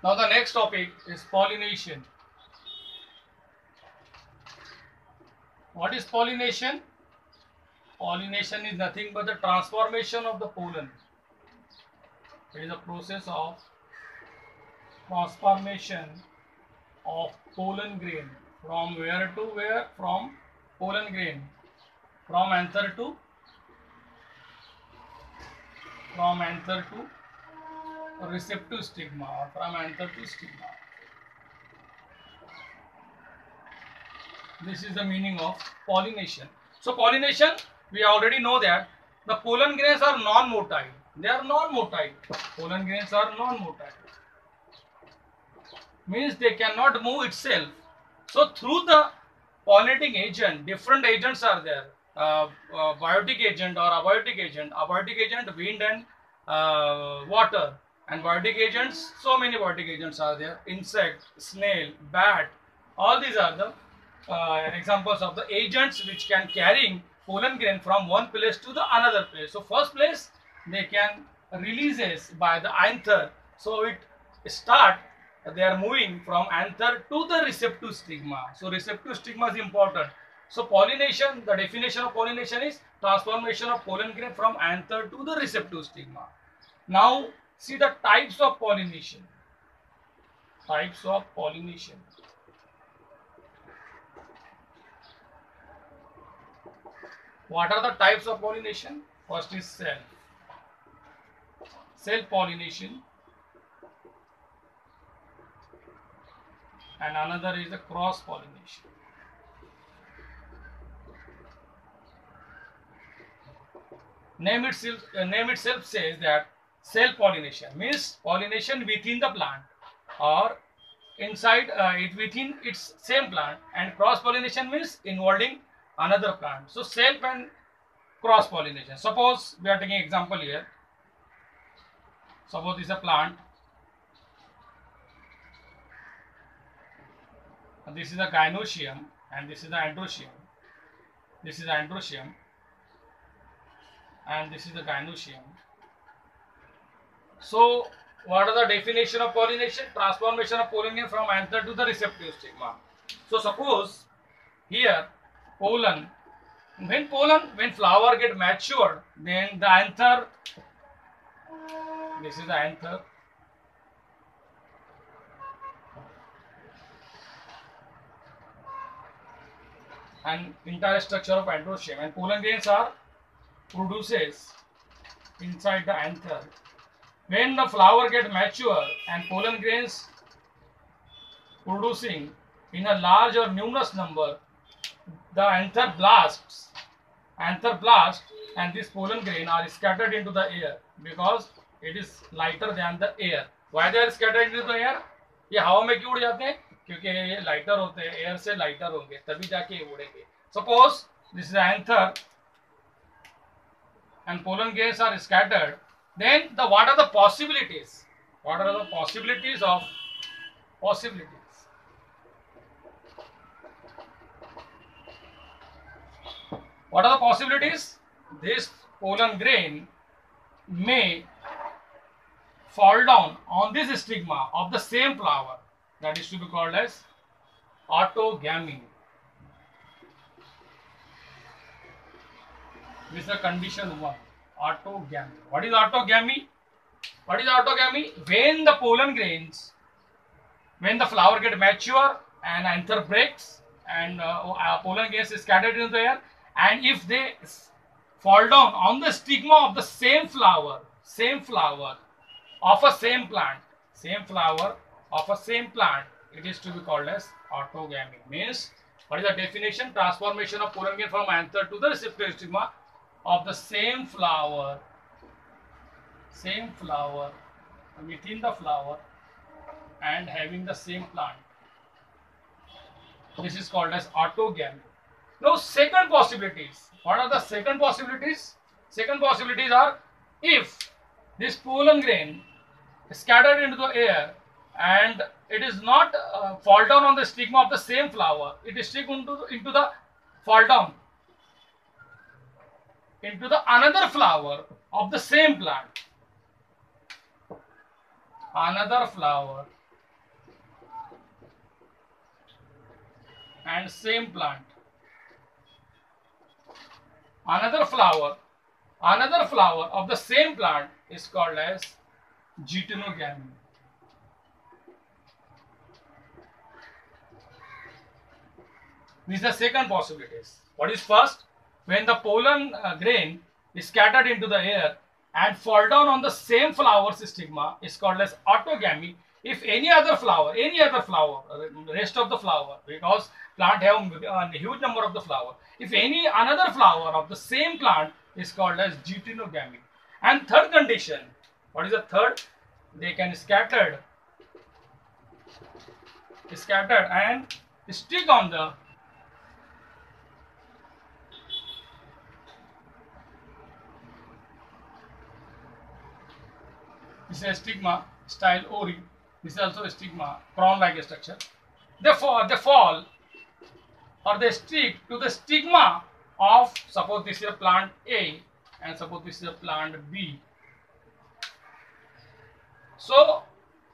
Now the next topic is pollination. What is pollination? Pollination is nothing but the transformation of the pollen. It is a process of transformation of pollen grain from where to where? From pollen grain from anther to receptive stigma, or from anther to stigma. This is the meaning of pollination. So pollination, we already know that the pollen grains are non-motile. They are non-motile. Pollen grains are non-motile. Means they cannot move itself. So through the pollinating agent, different agents are there. Biotic agent or abiotic agent. Abiotic agent, wind and water. And biotic agents, so many biotic agents are there. Insect, snail, bat. All these are the examples of the agents which can carrying pollen grain from one place to the another place. So first place they can releases by the anther. So it start, they are moving from anther to the receptive stigma. So receptive stigma is important. So pollination, the definition of pollination is transformation of pollen grain from anther to the receptive stigma. Now see the types of pollination. Types of pollination. What are the types of pollination? First is self-pollination, and another is the cross-pollination. Name itself says that self-pollination means pollination within the plant or inside it within its same plant, and cross-pollination means involving another plant. So self and cross pollination. Suppose we are taking example here. Suppose this is a plant. This is a gynoecium and this is the androecium. This is the androecium and this is the gynoecium. So what are the definition of pollination? Transformation of pollen from anther to the receptive stigma. So suppose here pollen, when flower get matured, then the anther, this is the anther, and entire structure of androecium, and pollen grains are produces inside the anther. When the flower get mature and pollen grains producing in a large or numerous number, the anther blasts, and this pollen grain are scattered into the air because it is lighter than the air. Why they are scattered into the air? ये हवा में क्यों उड़ जाते हैं? क्योंकि ये lighter होते हैं, एयर से लाइटर होंगे तभी जाके ये उड़ेंगे. Suppose this is the anther and pollen grains are scattered, then what are the possibilities? What are the possibilities of possibilities? What are the possibilities? This pollen grain may fall down on this stigma of the same flower, that is to be called as autogamy. This is the condition 1, autogamy. What is autogamy? What is autogamy? When the pollen grains, when the flower get mature and anther breaks and pollen grains is scattered into the air, and if they fall down on the stigma of the same flower of a same plant, it is to be called as autogamy. Means, what is the definition? Transformation of pollen grain from anther to the receptive stigma of the same flower within the flower and having the same plant. This is called as autogamy. Now second possibilities. What are the second possibilities? Second possibilities are, if this pollen grain is scattered into the air and it is not fall down on the stigma of the same flower, it is stick into the fall down into the another flower of the same plant. Another flower and same plant. Another flower of the same plant is called as geitonogamy. These are second possibilities. What is first? When the pollen grain is scattered into the air and fall down on the same flower's stigma is called as autogamy. If any other flower, rest of the flower, because plant have a huge number of the flower. If any another flower of the same plant is called as geitonogamy. And third condition, what is the third? They can scattered and stick on the this is a stigma style ori. This is also a stigma, crown-like structure. They fall or they stick to the stigma of, suppose this is a plant A and suppose this is a plant B. So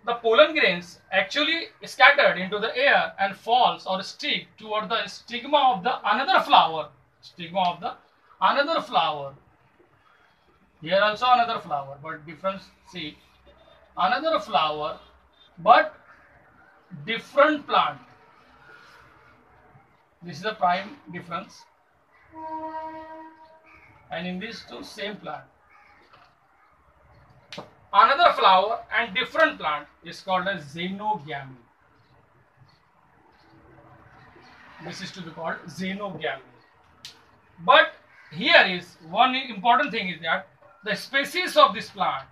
the pollen grains actually scattered into the air and falls or stick toward the stigma of the another flower. Here also another flower, but difference. See, another flower, but different plant. This is the prime difference. And in these two, same plant. Another flower and different plant is called as xenogamy. This is to be called xenogamy. But here is one important thing is that the species of this plant,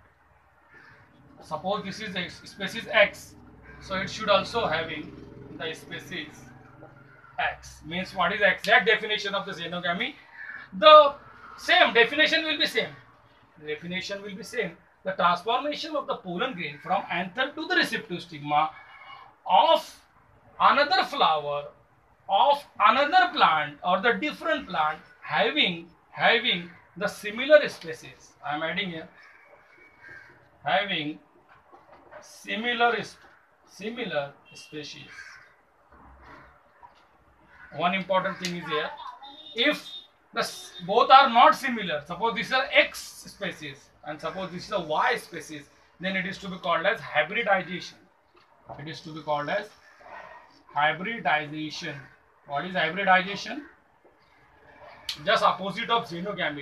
suppose this is a species X, so it should also having the species X. Means what is the exact definition of the xenogamy? The same definition will be same. The transformation of the pollen grain from anther to the receptive stigma of another flower of another plant or the different plant having the similar species. I am adding here having similar species. One important thing is here, if both are not similar, suppose this is a X species and suppose this is a Y species, then it is to be called as hybridization. What is hybridization? Just opposite of xenogamy.